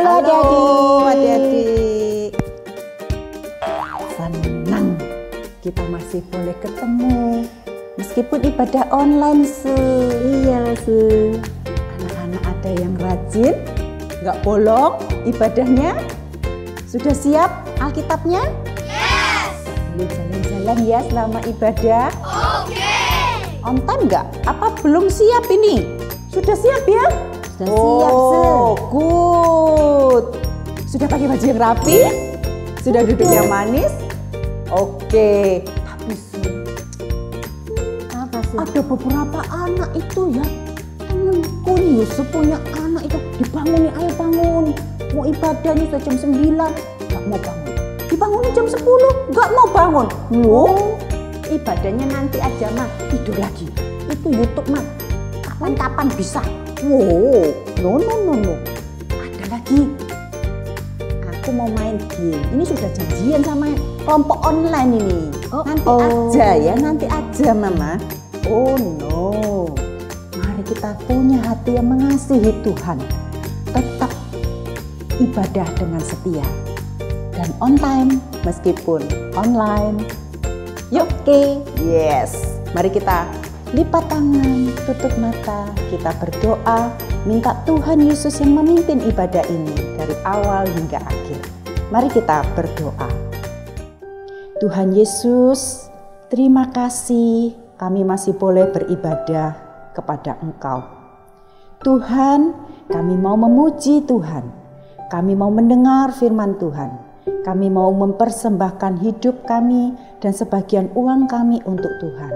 Halo adik-adik. Senang kita masih boleh ketemu meskipun ibadah online Su. Iya Su. Anak-anak ada yang rajin, nggak bolong ibadahnya. Sudah siap Alkitabnya? Yes. Boleh jalan-jalan ya selama ibadah. Oke. On time nggak? Apa belum siap ini? Sudah siap ya? Sudah siap Su. Good. Sudah pakai baju yang rapi? Sudah duduk yang manis? Oke. Tapi Su, Apa Su? ada beberapa anak itu ya, temanku nih punya anak itu dibangunin, ayo bangun. Mau ibadahnya sudah jam 9, nggak mau bangun. Dibangunin jam 10, nggak mau bangun. Loh, ibadahnya nanti aja mah, tidur lagi. Itu YouTube mah, kapan-kapan bisa. Wow, no. Ada lagi. Aku mau main game. Ini sudah janjian sama kelompok online ini. Nanti aja Mama. Oh no. Mari kita punya hati yang mengasihi Tuhan. Tetap ibadah dengan setia. Dan on time meskipun online. Yuk. Oke. Yes. Mari kita lipat tangan, tutup mata, kita berdoa, minta Tuhan Yesus yang memimpin ibadah ini dari awal hingga akhir. Mari kita berdoa. Tuhan Yesus, terima kasih kami masih boleh beribadah kepada Engkau. Tuhan, kami mau memuji Tuhan. Kami mau mendengar firman Tuhan. Kami mau mempersembahkan hidup kami dan sebagian uang kami untuk Tuhan.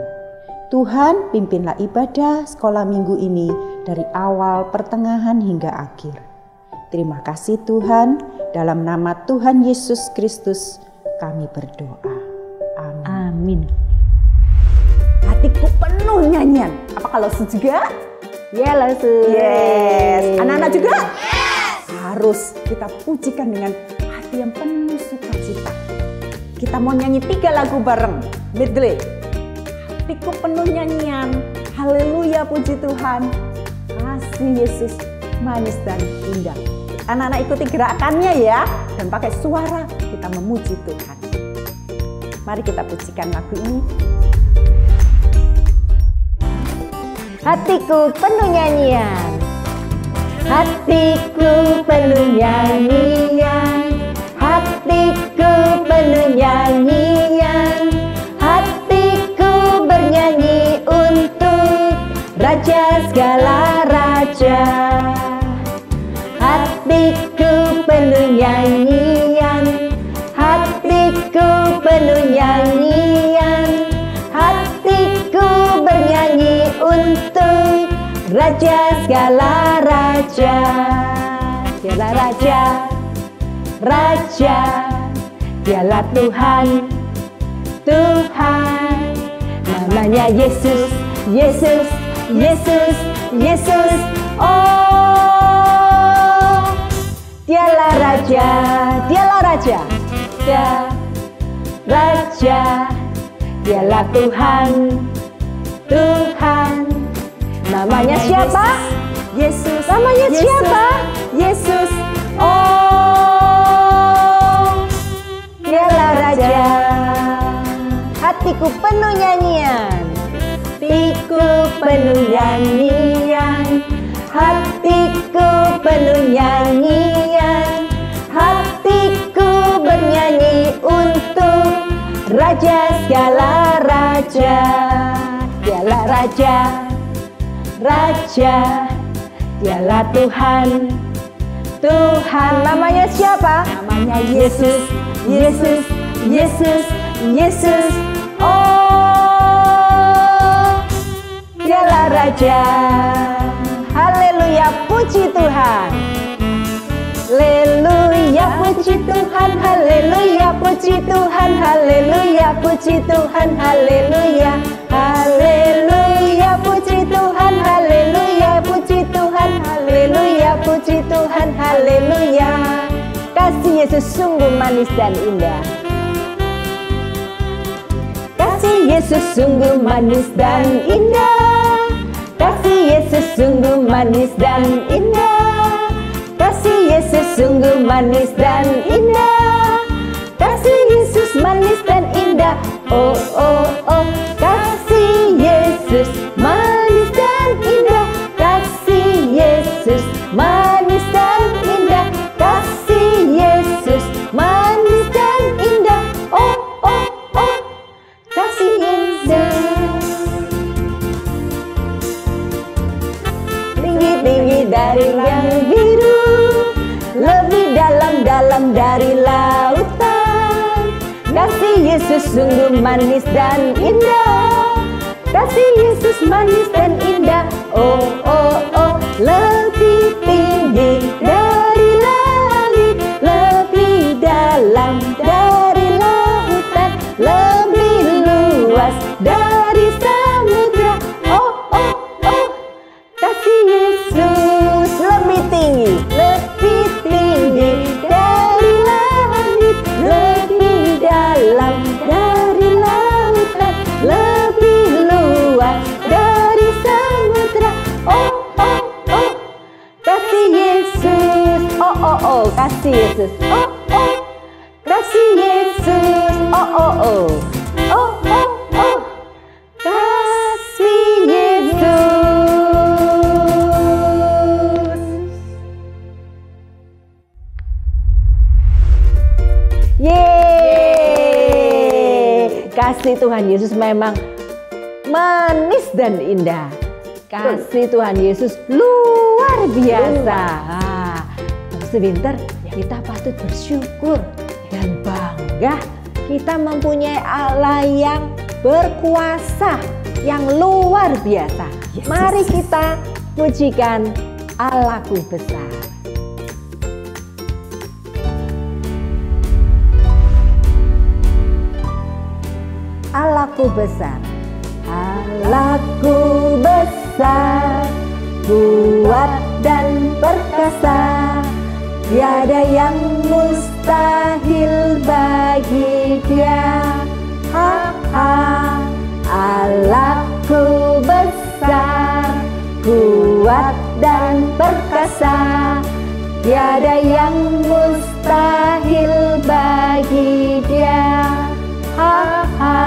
Tuhan, pimpinlah ibadah sekolah minggu ini dari awal, pertengahan hingga akhir. Terima kasih Tuhan, dalam nama Tuhan Yesus Kristus kami berdoa. Amin. Amin. Hatiku penuh nyanyian. Apa kalau Su juga? Yalah Su. Yes. Anak-anak juga? Yes. Harus kita pujikan dengan hati yang penuh sukacita. Kita mau nyanyi 3 lagu bareng. Medley. Hatiku penuh nyanyian, haleluya puji Tuhan, kasih Yesus manis dan indah. Anak-anak ikuti gerakannya ya, dan pakai suara kita memuji Tuhan. Mari kita pujikan lagu ini. Hatiku penuh nyanyian. Hatiku penuh nyanyian. Hatiku penuh nyanyian. Hatiku bernyanyi untuk Raja segala raja. Hatiku penuh nyanyian. Hatiku penuh nyanyian. Hatiku bernyanyi untuk Raja segala raja. Dialah Raja, Raja, Dialah Tuhan, Tuhan. Namanya Yesus, Yesus, Yesus, Yesus. Oh, Dialah Raja, Dialah Raja, Raja, Dialah Tuhan, Tuhan. Namanya siapa? Yesus. Namanya Yesus. siapa? Yesus. Oh, Dialah Raja. Hatiku penuh nyanyian. Hatiku penuh nyanyian. Hatiku penuh nyanyian. Hatiku bernyanyi untuk Raja segala raja. Dialah Raja, Raja, Dialah Tuhan, Tuhan. Namanya siapa? Namanya Yesus, Yesus, Yesus, Yesus. Oh, Dialah Raja. Haleluya, puji Tuhan. Haleluya, puji Tuhan. Haleluya, puji Tuhan. Haleluya, puji Tuhan. Haleluya, haleluya, puji Tuhan. Haleluya, puji Tuhan. Haleluya, puji Tuhan. Haleluya. Kasih Yesus sungguh manis dan indah. Kasih Yesus sungguh manis dan indah. Kasih Yesus sungguh manis dan indah. Kasih Yesus sungguh manis dan indah. Kasih Yesus manis dan indah. Oh, oh, oh. Kasih Yesus manis dan indah. Kasih Yesus manis dan indah. Kasih Yesus manis dan indah. Oh, oh, oh. Kasih Yesus tinggi-tinggi dari yang biru, lebih dalam-dalam dari lautan. Kasih Yesus sungguh manis dan indah. Kasih Yesus manis dan indah. Oh, oh, oh. Lebih tinggi dari langit, lebih dalam dari lautan, lebih luas dari samudra. Oh, oh, oh. Kasih Yesus lebih tinggi dari langit, lebih dalam dari lautan, lebih luas dari samudra. Oh, oh, oh. Kasih Yesus. Oh, oh, oh. Kasih Yesus. Oh, oh. Kasih Yesus. Oh, oh, oh. Oh, oh, oh. Kasih Yesus. Yeay. Kasih Tuhan Yesus memang manis dan indah. Kasih Tuhan Yesus luar biasa. Sebentar, kita patut bersyukur dan bangga. Kita mempunyai Allah yang berkuasa, yang luar biasa. Mari kita pujikan Allahku besar. Allahku besar, Allahku besar, kuat dan perkasa, tiada yang mustahil bagi Dia. Ha, ha. Allahku besar, kuat dan perkasa, tiada yang mustahil bagi Dia. Ha, ha.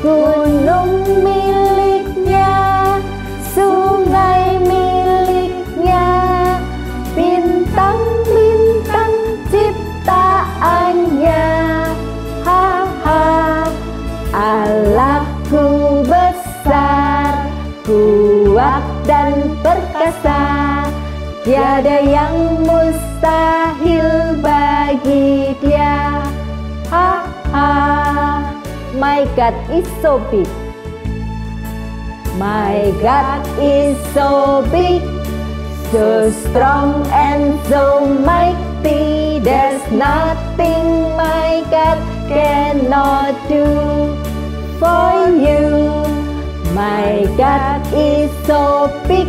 Gunung miliknya, sungai miliknya, bintang-bintang ciptaannya. Ha, ha. Allahku besar, kuat dan perkasa, tiada yang mustahil bagi Dia. Ha, ha. My God is so big. My God is so big, so strong and so mighty. There's nothing my God cannot do for you. My God is so big,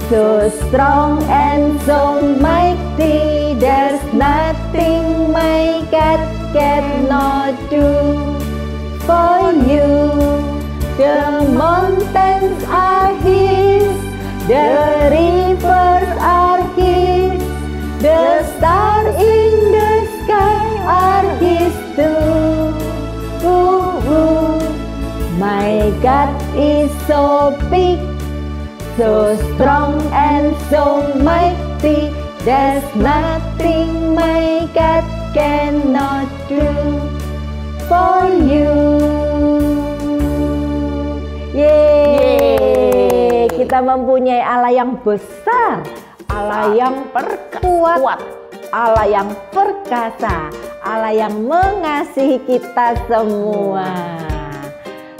so strong and so mighty. There's nothing my God cannot do for you. The mountains are His, the rivers are His, the stars in the sky are His too. My God is so big, so strong and so mighty. There's nothing my God cannot do for you. Yeay, kita mempunyai Allah yang besar, Allah yang kuat, Allah yang perkasa, Allah yang mengasihi kita semua.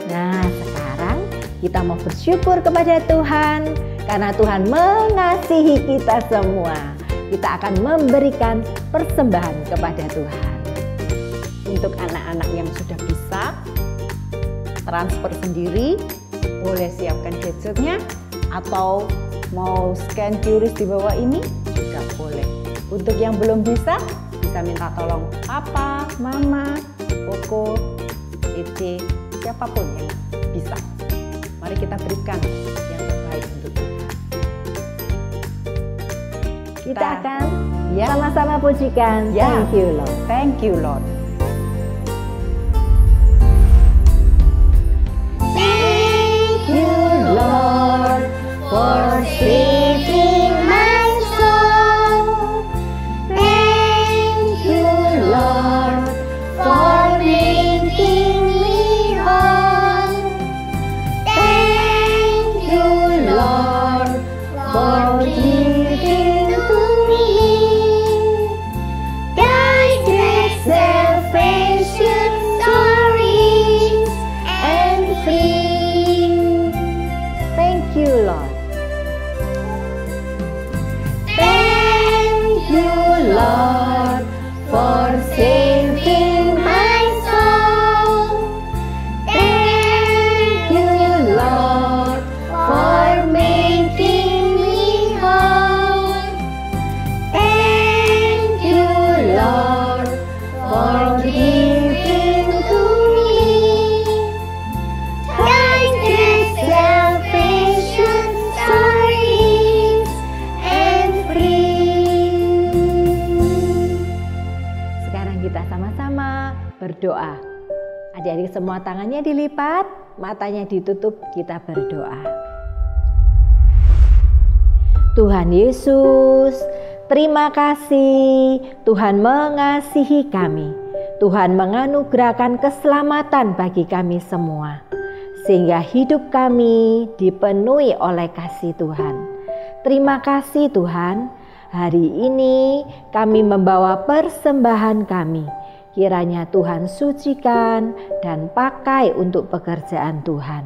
Nah, sekarang kita mau bersyukur kepada Tuhan karena Tuhan mengasihi kita semua. Kita akan memberikan persembahan kepada Tuhan. Untuk anak-anak yang sudah bisa transfer sendiri, boleh siapkan gadgetnya, atau mau scan QRIS di bawah ini juga boleh. Untuk yang belum bisa minta tolong papa, mama, koko, ece, siapapun yang bisa. Mari kita berikan yang terbaik untuk Tuhan. Kita akan Ya. sama-sama pujikan. Ya. Thank you Lord. Thank you Lord. Thank you, Lord, for saving my soul. Thank you, Lord, for making me whole. Thank you, Lord, for giving to me guided salvation stories and free. Thank you Lord. Thank you, Lord, for saving my soul. Thank you, Lord, for making me whole. Thank you, Lord, for giving to me guided salvation stories and free. Sekarang kita sama-sama berdoa. Adik-adik semua tangannya dilipat, matanya ditutup, kita berdoa. Tuhan Yesus, terima kasih. Tuhan mengasihi kami. Tuhan menganugerahkan keselamatan bagi kami semua, sehingga hidup kami dipenuhi oleh kasih Tuhan. Terima kasih Tuhan. Hari ini kami membawa persembahan kami. Kiranya Tuhan sucikan dan pakai untuk pekerjaan Tuhan.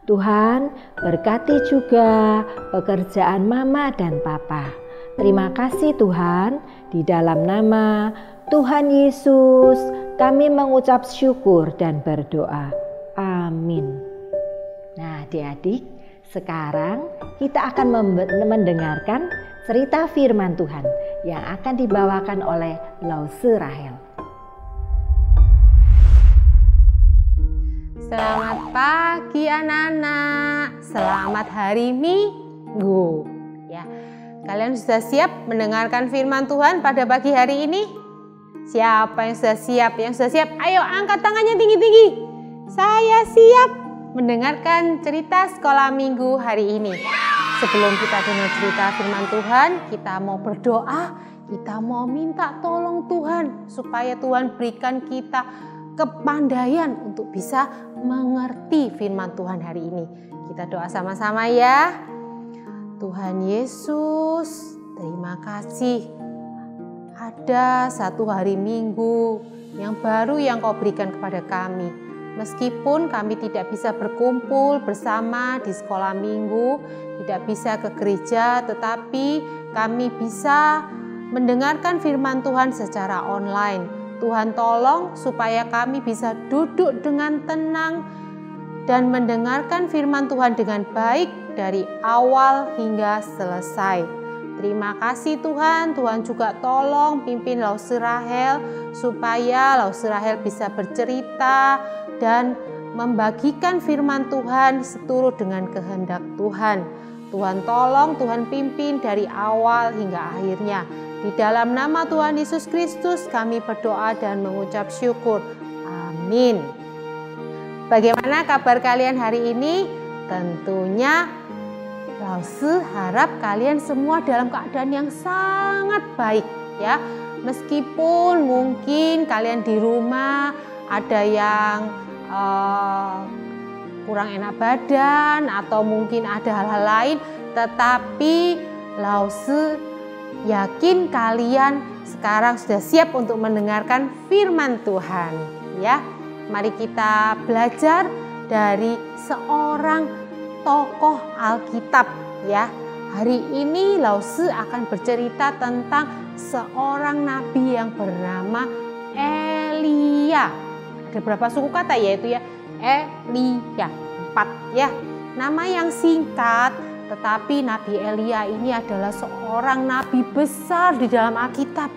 Tuhan berkati juga pekerjaan Mama dan Papa. Terima kasih Tuhan, di dalam nama Tuhan Yesus kami mengucap syukur dan berdoa. Amin. Nah adik-adik, sekarang kita akan mendengarkan cerita firman Tuhan yang akan dibawakan oleh Lause Rahel. Selamat pagi anak-anak, selamat hari Minggu. Ya, kalian sudah siap mendengarkan firman Tuhan pada pagi hari ini? Siapa yang sudah siap? Yang sudah siap, ayo angkat tangannya tinggi-tinggi. Saya siap mendengarkan cerita sekolah minggu hari ini. Sebelum kita dengar cerita firman Tuhan, kita mau berdoa, kita mau minta tolong Tuhan supaya Tuhan berikan kita kepandaian untuk bisa mengerti firman Tuhan hari ini. Kita doa sama-sama ya. Tuhan Yesus, terima kasih. Ada satu hari Minggu yang baru yang Kau berikan kepada kami. Meskipun kami tidak bisa berkumpul bersama di sekolah minggu, tidak bisa ke gereja, tetapi kami bisa mendengarkan firman Tuhan secara online. Tuhan tolong supaya kami bisa duduk dengan tenang dan mendengarkan firman Tuhan dengan baik dari awal hingga selesai. Terima kasih Tuhan, Tuhan juga tolong pimpin Lause Rahel supaya Lause Rahel bisa bercerita dan membagikan firman Tuhan seturut dengan kehendak Tuhan. Tuhan tolong, Tuhan pimpin dari awal hingga akhirnya. Di dalam nama Tuhan Yesus Kristus kami berdoa dan mengucap syukur. Amin. Bagaimana kabar kalian hari ini? Tentunya Lause harap kalian semua dalam keadaan yang sangat baik ya. Meskipun mungkin kalian di rumah ada yang kurang enak badan atau mungkin ada hal-hal lain, tetapi Lause yakin kalian sekarang sudah siap untuk mendengarkan firman Tuhan ya. Mari kita belajar dari seorang tokoh Alkitab ya. Hari ini Lause akan bercerita tentang seorang nabi yang bernama Elia. Ada berapa suku kata yaitu ya? Elia, 4 ya. Nama yang singkat, tetapi Nabi Elia ini adalah seorang nabi besar di dalam Alkitab.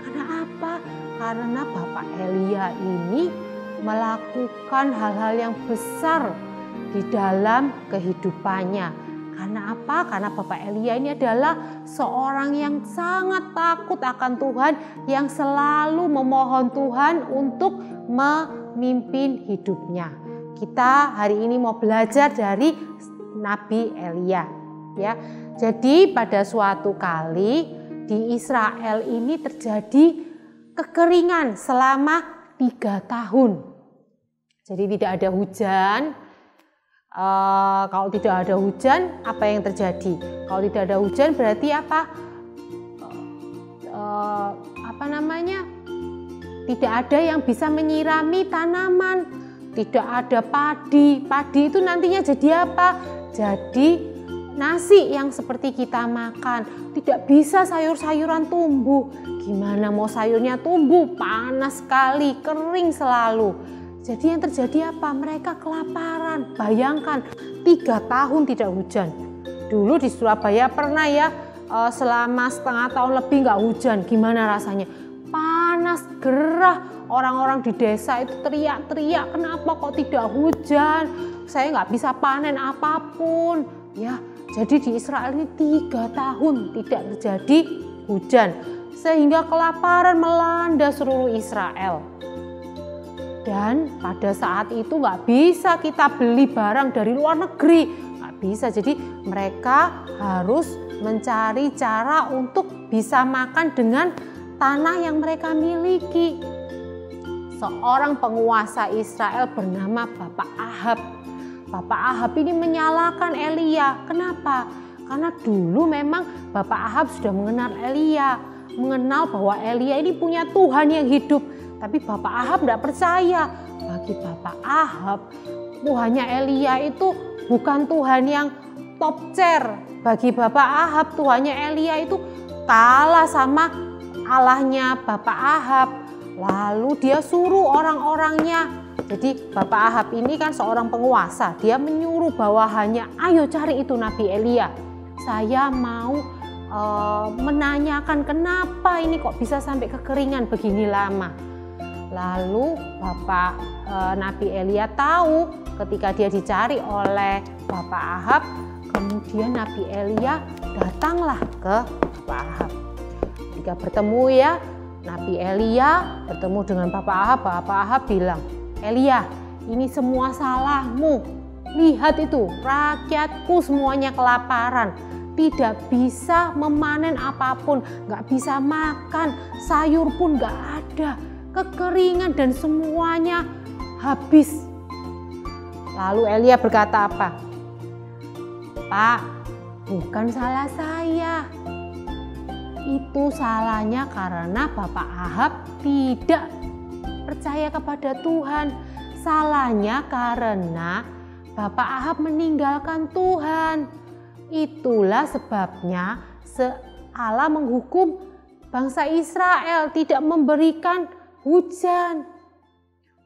Karena apa? Karena Bapak Elia ini melakukan hal-hal yang besar di dalam kehidupannya. Karena apa? Karena Bapak Elia ini adalah seorang yang sangat takut akan Tuhan, yang selalu memohon Tuhan untuk memimpin hidupnya. Kita hari ini mau belajar dari Nabi Elia, ya. Jadi pada suatu kali di Israel ini terjadi kekeringan selama 3 tahun. Jadi tidak ada hujan. Kalau tidak ada hujan, apa yang terjadi? Kalau tidak ada hujan berarti apa? Tidak ada yang bisa menyirami tanaman. Tidak ada padi. Padi itu nantinya jadi apa? Jadi nasi yang seperti kita makan. Tidak bisa sayur-sayuran tumbuh. Gimana mau sayurnya tumbuh? Panas sekali, kering selalu. Jadi yang terjadi apa? Mereka kelaparan. Bayangkan 3 tahun tidak hujan. Dulu di Surabaya pernah ya selama setengah tahun lebih nggak hujan. Gimana rasanya? Panas, gerah. Orang-orang di desa itu teriak-teriak, kenapa kok tidak hujan? Saya nggak bisa panen apapun. Ya, jadi di Israel ini 3 tahun tidak terjadi hujan. Sehingga kelaparan melanda seluruh Israel. Dan pada saat itu nggak bisa kita beli barang dari luar negeri, nggak bisa. Jadi mereka harus mencari cara untuk bisa makan dengan tanah yang mereka miliki. Seorang penguasa Israel bernama Bapak Ahab. Bapak Ahab ini menyalahkan Elia. Kenapa? Karena dulu memang Bapak Ahab sudah mengenal Elia, mengenal bahwa Elia ini punya Tuhan yang hidup. Tapi Bapak Ahab tidak percaya. Bagi Bapak Ahab, Tuhannya Elia itu bukan Tuhan yang top chair. Bagi Bapak Ahab, Tuhannya Elia itu kalah sama Allahnya Bapak Ahab. Lalu dia suruh orang-orangnya. Jadi Bapak Ahab ini kan seorang penguasa. Dia menyuruh bawahannya, ayo cari itu Nabi Elia. Saya mau menanyakan kenapa ini kok bisa sampai kekeringan begini lama. Lalu Bapak Nabi Elia tahu ketika dia dicari oleh Bapak Ahab, kemudian Nabi Elia datanglah ke Bapak Ahab. Ketika bertemu ya, Nabi Elia bertemu dengan Bapak Ahab bilang, Elia, ini semua salahmu. Lihat itu, rakyatku semuanya kelaparan. Tidak bisa memanen apapun, nggak bisa makan, sayur pun nggak ada. Kekeringan dan semuanya habis. Lalu Elia berkata apa? Pak, bukan salah saya. Itu salahnya karena Bapak Ahab tidak percaya kepada Tuhan. Salahnya karena Bapak Ahab meninggalkan Tuhan. Itulah sebabnya Allah menghukum bangsa Israel tidak memberikan hujan.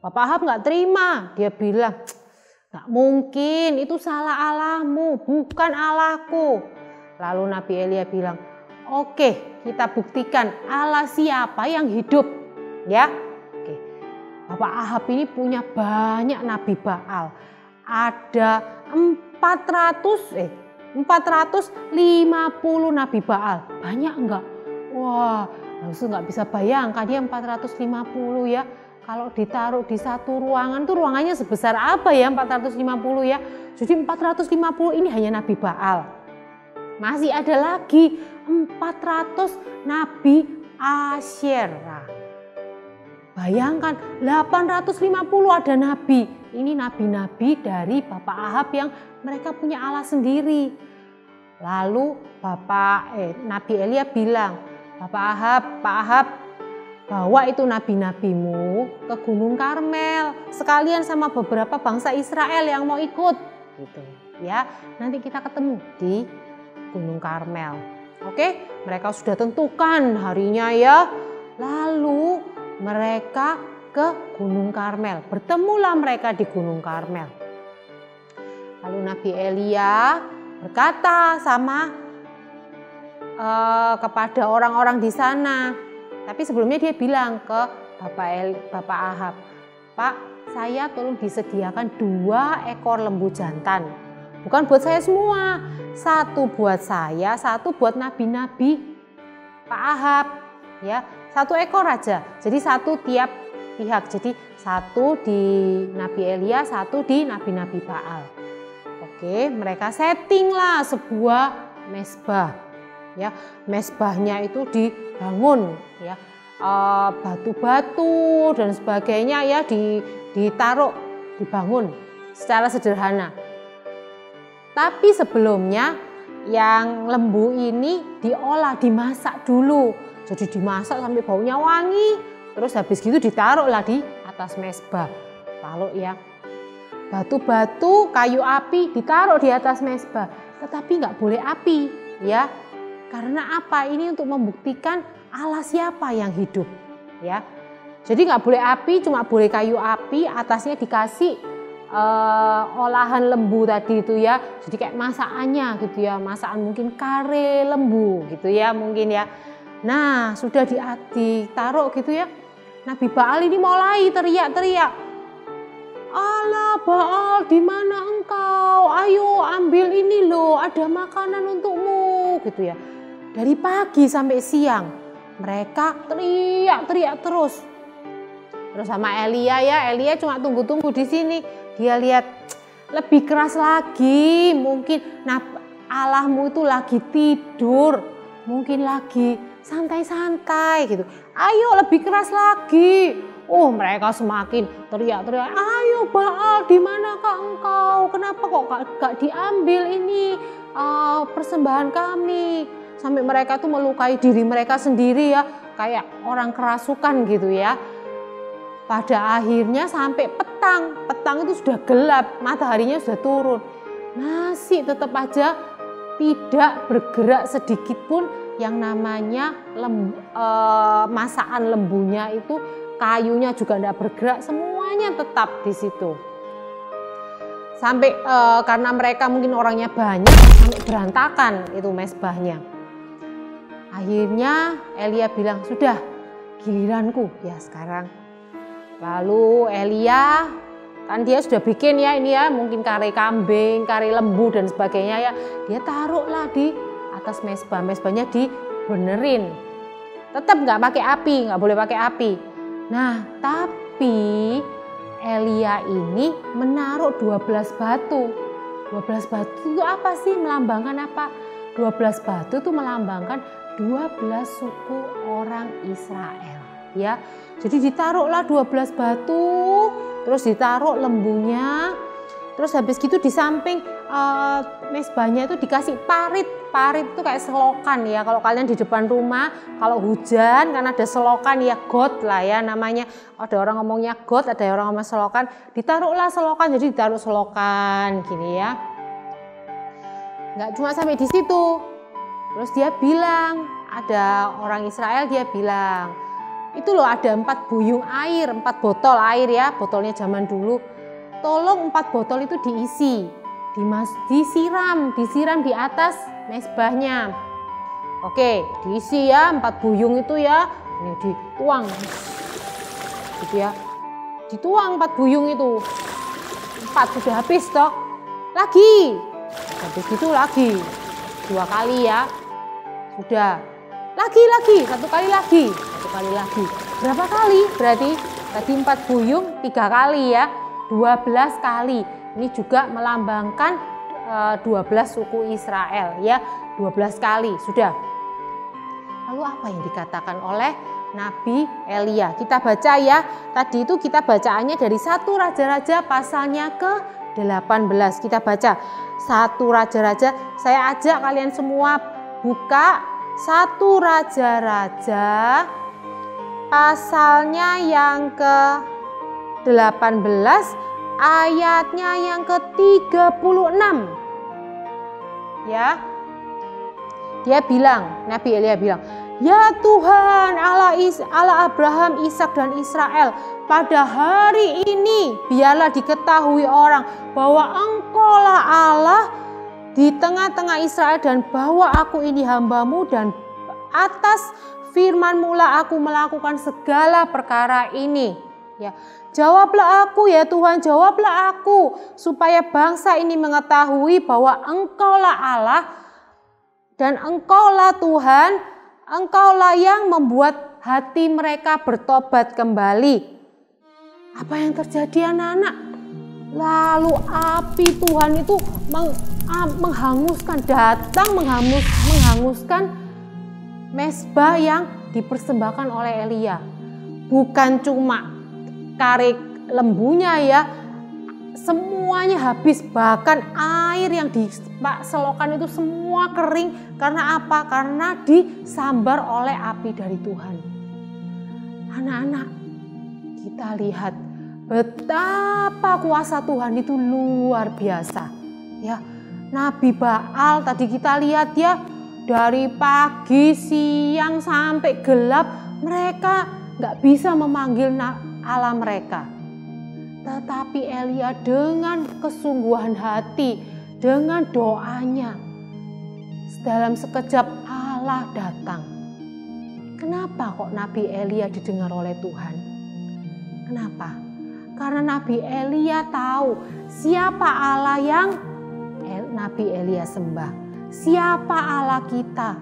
Bapak Ahab nggak terima. Dia bilang, nggak mungkin, itu salah Allahmu, bukan Allahku. Lalu Nabi Elia bilang, oke, kita buktikan Allah siapa yang hidup. Ya, oke. Bapak Ahab ini punya banyak Nabi Baal. Ada 450 Nabi Baal. Banyak enggak? Wah, langsung nggak bisa bayangkan dia 450 ya. Kalau ditaruh di satu ruangan tuh ruangannya sebesar apa ya 450 ya. Jadi 450 ini hanya Nabi Baal. Masih ada lagi 400 Nabi Asyera. Bayangkan 850 ada Nabi. Ini nabi-nabi dari Bapak Ahab yang mereka punya Allah sendiri. Lalu Nabi Elia bilang, Pak Ahab, bawa itu nabi-nabimu ke Gunung Karmel sekalian sama beberapa bangsa Israel yang mau ikut, gitu ya. Nanti kita ketemu di Gunung Karmel. Oke, mereka sudah tentukan harinya ya. Lalu mereka ke Gunung Karmel. Bertemulah mereka di Gunung Karmel. Lalu Nabi Elia berkata kepada orang-orang di sana. Tapi sebelumnya dia bilang ke Bapak Ahab, Pak, saya tolong disediakan 2 ekor lembu jantan. Bukan buat saya semua, satu buat saya, satu buat nabi-nabi Pak Ahab, ya. 1 ekor aja. Jadi 1 tiap pihak. Jadi 1 di Nabi Elia, 1 di nabi-nabi Baal. Oke, mereka settinglah sebuah mezbah. Ya, mezbahnya itu dibangun, ya. Batu-batu dan sebagainya ya ditaruh, dibangun secara sederhana. Tapi sebelumnya yang lembu ini diolah, dimasak dulu. Jadi dimasak sampai baunya wangi. Terus habis gitu ditaruhlah di atas mezbah. Lalu ya batu-batu, kayu api ditaruh di atas mezbah. Tetapi nggak boleh api, ya. Karena apa? Ini untuk membuktikan Allah siapa yang hidup, ya. Jadi nggak boleh api, cuma boleh kayu api, atasnya dikasih olahan lembu tadi itu ya. Jadi kayak masakannya gitu ya, masakan mungkin kare lembu gitu ya mungkin ya. Nah sudah ditaruh gitu ya. Nabi Baal ini mulai teriak-teriak, Allah Baal di mana engkau? Ayo ambil ini loh, ada makanan untukmu gitu ya. Dari pagi sampai siang mereka teriak-teriak terus. Terus sama Elia ya, Elia cuma tunggu-tunggu di sini. Dia lihat lebih keras lagi, mungkin Allahmu itu lagi tidur, mungkin lagi santai-santai gitu. Ayo lebih keras lagi. Oh mereka semakin teriak-teriak, ayo Baal di manakah engkau? Kenapa kok gak diambil ini persembahan kami? Sampai mereka tuh melukai diri mereka sendiri ya, kayak orang kerasukan gitu ya. Pada akhirnya sampai petang itu sudah gelap, mataharinya sudah turun. Masih tetap aja tidak bergerak sedikit pun yang namanya masakan lembunya itu, kayunya juga tidak bergerak, semuanya tetap di situ. Sampai karena mereka mungkin orangnya banyak, sampai berantakan itu mezbahnya. Akhirnya Elia bilang, sudah giliranku ya sekarang. Lalu Elia kan dia sudah bikin ya ini ya, mungkin kare kambing, kare lembu dan sebagainya ya. Dia taruhlah di atas mezbah, mezbahnya dibenerin. Tetap nggak pakai api, nggak boleh pakai api. Nah tapi Elia ini menaruh 12 batu. 12 batu itu apa sih? Melambangkan apa? 12 batu itu melambangkan 12 suku orang Israel, ya. Jadi ditaruhlah 12 batu, terus ditaruh lembunya, terus habis gitu di samping mezbahnya itu dikasih parit. Parit itu kayak selokan ya. Kalau kalian di depan rumah, kalau hujan kan ada selokan ya, got lah ya namanya. Ada orang ngomongnya got, ada orang ngomong selokan. Ditaruhlah selokan, jadi ditaruh selokan gini ya. Nggak cuma sampai di situ. Terus dia bilang, ada orang Israel dia bilang, itu loh ada 4 buyung air, 4 botol air ya, botolnya zaman dulu. Tolong 4 botol itu diisi, disiram di atas mezbahnya. Oke, diisi ya 4 buyung itu ya, ini dituang, gitu ya, dituang 4 buyung itu, 4 sudah habis toh, lagi, habis itu lagi, 2 kali ya. Sudah, lagi, 1 kali lagi, 1 kali lagi. Berapa kali? Berarti tadi 4 buyung 3 kali ya, 12 kali. Ini juga melambangkan 12 suku Israel ya, 12 kali. Sudah. Lalu apa yang dikatakan oleh Nabi Elia? Kita baca ya. Tadi itu kita bacaannya dari 1 Raja-Raja pasalnya ke-18. Kita baca 1 Raja-Raja. Saya ajak kalian semua buka 1 Raja-Raja pasalnya yang ke-18 ayatnya yang ke-36 ya. Dia bilang, Nabi Elia bilang, ya Tuhan Allah Abraham, Ishak dan Israel, pada hari ini biarlah diketahui orang bahwa Engkaulah Allah di tengah-tengah Israel, dan bahwa aku ini hambamu, dan atas firman-Mu lah aku melakukan segala perkara ini. Ya, jawablah aku ya Tuhan, jawablah aku, supaya bangsa ini mengetahui bahwa Engkaulah Allah dan Engkaulah Tuhan, Engkaulah yang membuat hati mereka bertobat kembali. Apa yang terjadi anak-anak? Lalu api Tuhan itu menghanguskan, datang menghanguskan mezbah yang dipersembahkan oleh Elia. Bukan cuma karik lembunya ya, semuanya habis, bahkan air yang diselokan itu semua kering. Karena apa? Karena disambar oleh api dari Tuhan. Anak-anak, kita lihat betapa kuasa Tuhan itu luar biasa. Ya, Nabi Baal tadi kita lihat ya, dari pagi, siang sampai gelap mereka nggak bisa memanggil Allah mereka. Tetapi Elia dengan kesungguhan hati, dengan doanya, dalam sekejap Allah datang. Kenapa kok Nabi Elia didengar oleh Tuhan? Kenapa? Karena Nabi Elia tahu siapa Allah yang Nabi Elia sembah. Siapa Allah kita?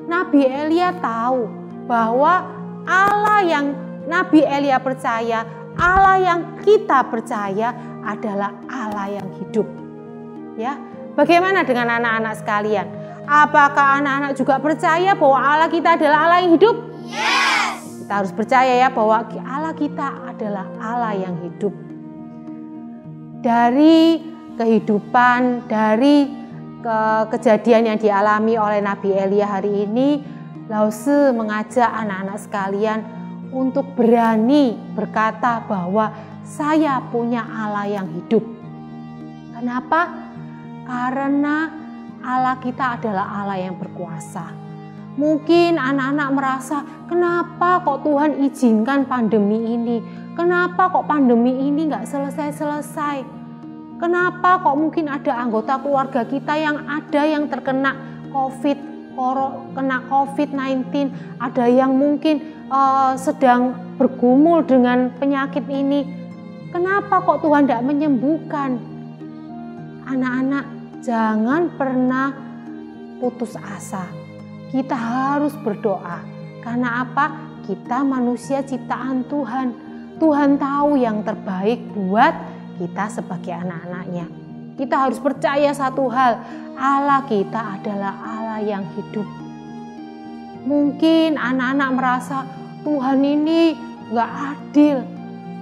Nabi Elia tahu bahwa Allah yang Nabi Elia percaya, Allah yang kita percaya adalah Allah yang hidup. Ya, bagaimana dengan anak-anak sekalian? Apakah anak-anak juga percaya bahwa Allah kita adalah Allah yang hidup? Yes. Kita harus percaya ya bahwa Allah kita adalah Allah yang hidup. Dari kehidupan, dari kejadian yang dialami oleh Nabi Elia hari ini, Lause mengajak anak-anak sekalian untuk berani berkata bahwa saya punya Allah yang hidup. Kenapa? Karena Allah kita adalah Allah yang berkuasa. Mungkin anak-anak merasa, kenapa kok Tuhan izinkan pandemi ini? Kenapa kok pandemi ini nggak selesai-selesai? Kenapa kok mungkin ada anggota keluarga kita yang terkena COVID-19, ada yang mungkin sedang bergumul dengan penyakit ini. Kenapa kok Tuhan tidak menyembuhkan? Anak-anak, jangan pernah putus asa. Kita harus berdoa. Karena apa? Kita manusia ciptaan Tuhan. Tuhan tahu yang terbaik buat kita sebagai anak-anaknya. Kita harus percaya satu hal, Allah kita adalah Allah yang hidup. Mungkin anak-anak merasa Tuhan ini gak adil.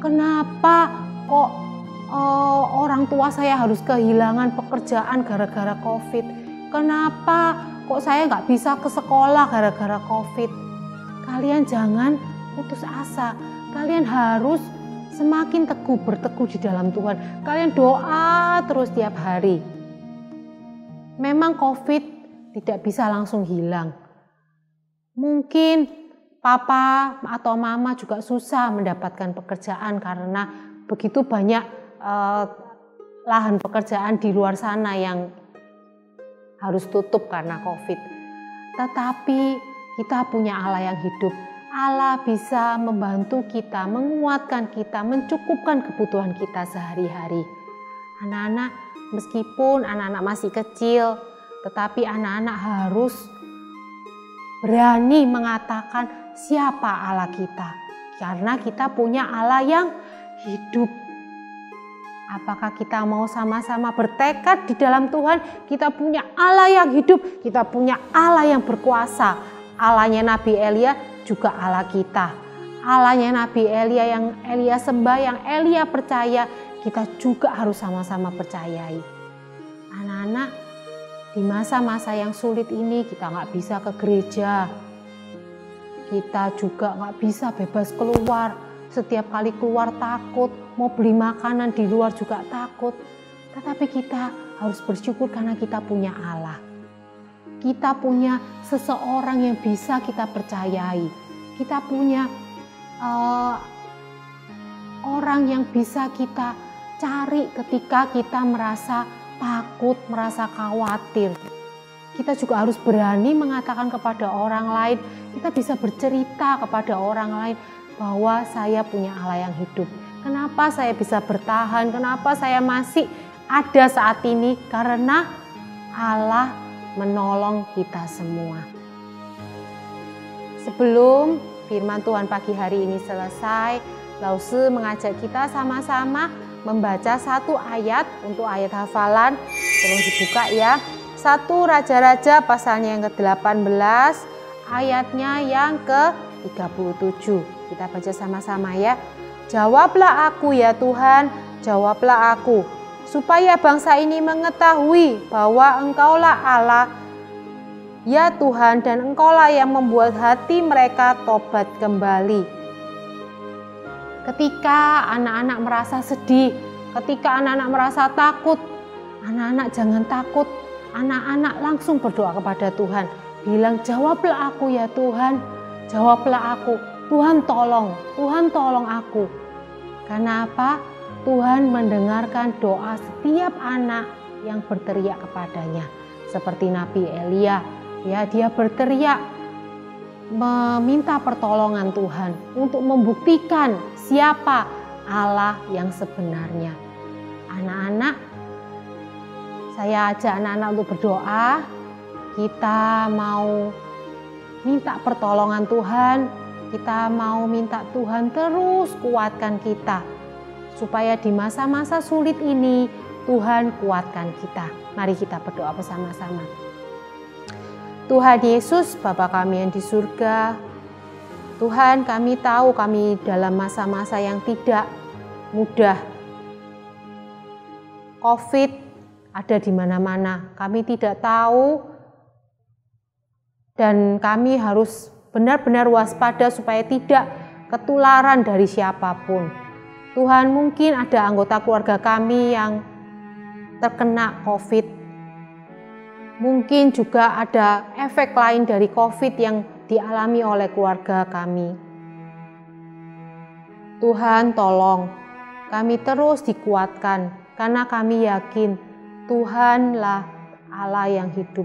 Kenapa kok orang tua saya harus kehilangan pekerjaan gara-gara COVID? Kenapa kok saya gak bisa ke sekolah gara-gara COVID? Kalian jangan putus asa. Kalian harus semakin berteguh di dalam Tuhan. Kalian doa terus tiap hari. Memang COVID tidak bisa langsung hilang. Mungkin papa atau mama juga susah mendapatkan pekerjaan karena begitu banyak lahan pekerjaan di luar sana yang harus tutup karena COVID. Tetapi kita punya Allah yang hidup. Allah bisa membantu kita, menguatkan kita, mencukupkan kebutuhan kita sehari-hari. Anak-anak, meskipun anak-anak masih kecil, tetapi anak-anak harus berani mengatakan siapa Allah kita. Karena kita punya Allah yang hidup. Apakah kita mau sama-sama bertekad di dalam Tuhan? Kita punya Allah yang hidup, kita punya Allah yang berkuasa. Allahnya Nabi Elia juga Allah kita. Allahnya Nabi Elia yang Elia sembah, yang Elia percaya, kita juga harus sama-sama percayai. Anak-anak, di masa-masa yang sulit ini kita nggak bisa ke gereja. Kita juga nggak bisa bebas keluar. Setiap kali keluar takut, mau beli makanan di luar juga takut. Tetapi kita harus bersyukur karena kita punya Allah. Kita punya seseorang yang bisa kita percayai. Kita punya orang yang bisa kita cari ketika kita merasa takut, merasa khawatir. Kita juga harus berani mengatakan kepada orang lain. Kita bisa bercerita kepada orang lain. bahwa saya punya Allah yang hidup. Kenapa saya bisa bertahan? Kenapa saya masih ada saat ini? Karena Allah menolong kita semua. Sebelum firman Tuhan pagi hari ini selesai, Lause mengajak kita sama-sama membaca satu ayat untuk ayat hafalan. Tolong dibuka ya. 1 Raja-Raja pasalnya yang ke-18, ayatnya yang ke-37. Kita baca sama-sama ya. Jawablah aku ya Tuhan, jawablah aku, supaya bangsa ini mengetahui bahwa Engkaulah Allah, ya Tuhan, dan Engkaulah yang membuat hati mereka tobat kembali. Ketika anak-anak merasa sedih, ketika anak-anak merasa takut, anak-anak jangan takut. Anak-anak langsung berdoa kepada Tuhan. Bilang, jawablah aku ya Tuhan, jawablah aku. Tuhan tolong aku. Karena apa? Tuhan mendengarkan doa setiap anak yang berteriak kepadanya. Seperti Nabi Elia, ya, dia berteriak meminta pertolongan Tuhan untuk membuktikan siapa Allah yang sebenarnya. Anak-anak, saya ajak anak-anak untuk berdoa. Kita mau minta pertolongan Tuhan, kita mau minta Tuhan terus kuatkan kita, supaya di masa-masa sulit ini Tuhan kuatkan kita. Mari kita berdoa bersama-sama. Tuhan Yesus, Bapa kami yang di surga, Tuhan, kami tahu kami dalam masa-masa yang tidak mudah. COVID ada di mana-mana, kami tidak tahu dan kami harus benar-benar waspada supaya tidak ketularan dari siapapun. Tuhan, mungkin ada anggota keluarga kami yang terkena COVID. Mungkin juga ada efek lain dari COVID yang dialami oleh keluarga kami. Tuhan, tolong kami terus dikuatkan, karena kami yakin Tuhanlah Allah yang hidup.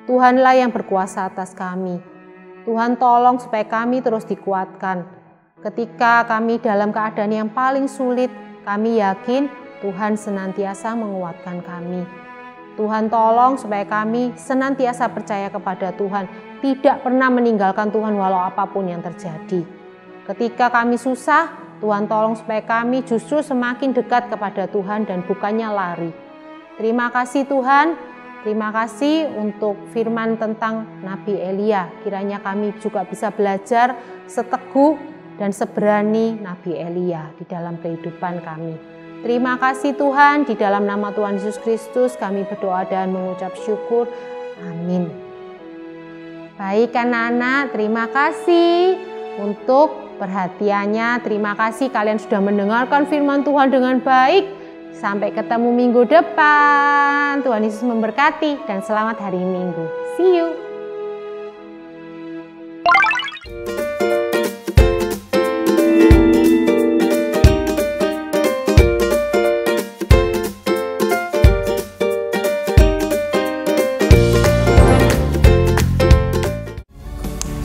Tuhanlah yang berkuasa atas kami. Tuhan, tolong supaya kami terus dikuatkan. Ketika kami dalam keadaan yang paling sulit, kami yakin Tuhan senantiasa menguatkan kami. Tuhan, tolong supaya kami senantiasa percaya kepada Tuhan, tidak pernah meninggalkan Tuhan walau apapun yang terjadi. Ketika kami susah, Tuhan tolong supaya kami justru semakin dekat kepada Tuhan dan bukannya lari. Terima kasih Tuhan, terima kasih untuk firman tentang Nabi Elia. Kiranya kami juga bisa belajar seteguh dan seberani Nabi Elia di dalam kehidupan kami. Terima kasih Tuhan, di dalam nama Tuhan Yesus Kristus kami berdoa dan mengucap syukur. Amin. Baik anak-anak, terima kasih untuk perhatiannya. Terima kasih kalian sudah mendengarkan firman Tuhan dengan baik. Sampai ketemu minggu depan. Tuhan Yesus memberkati dan selamat hari Minggu. See you.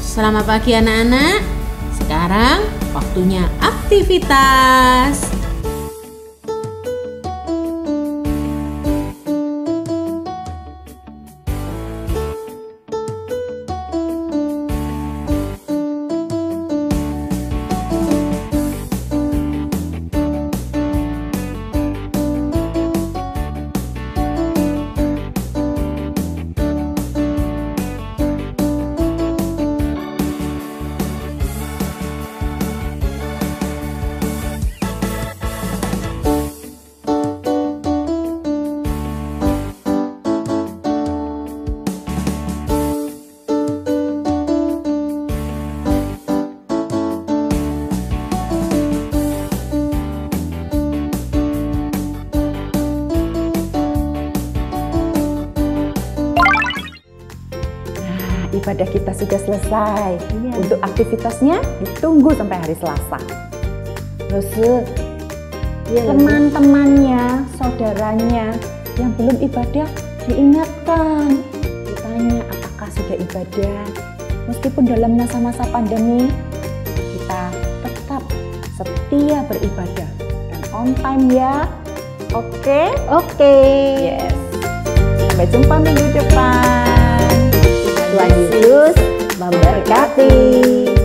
Selamat pagi anak-anak. Sekarang waktunya aktivitas. Ibadah kita sudah selesai. Untuk aktivitasnya ditunggu sampai hari Selasa. Lause, teman-temannya, saudaranya yang belum ibadah diingatkan. Ditanya apakah sudah ibadah. Meskipun dalam masa-masa pandemi, kita tetap setia beribadah, dan on time ya. Oke? Oke. Yes. Sampai jumpa minggu depan. Tuhan Yesus memberkati.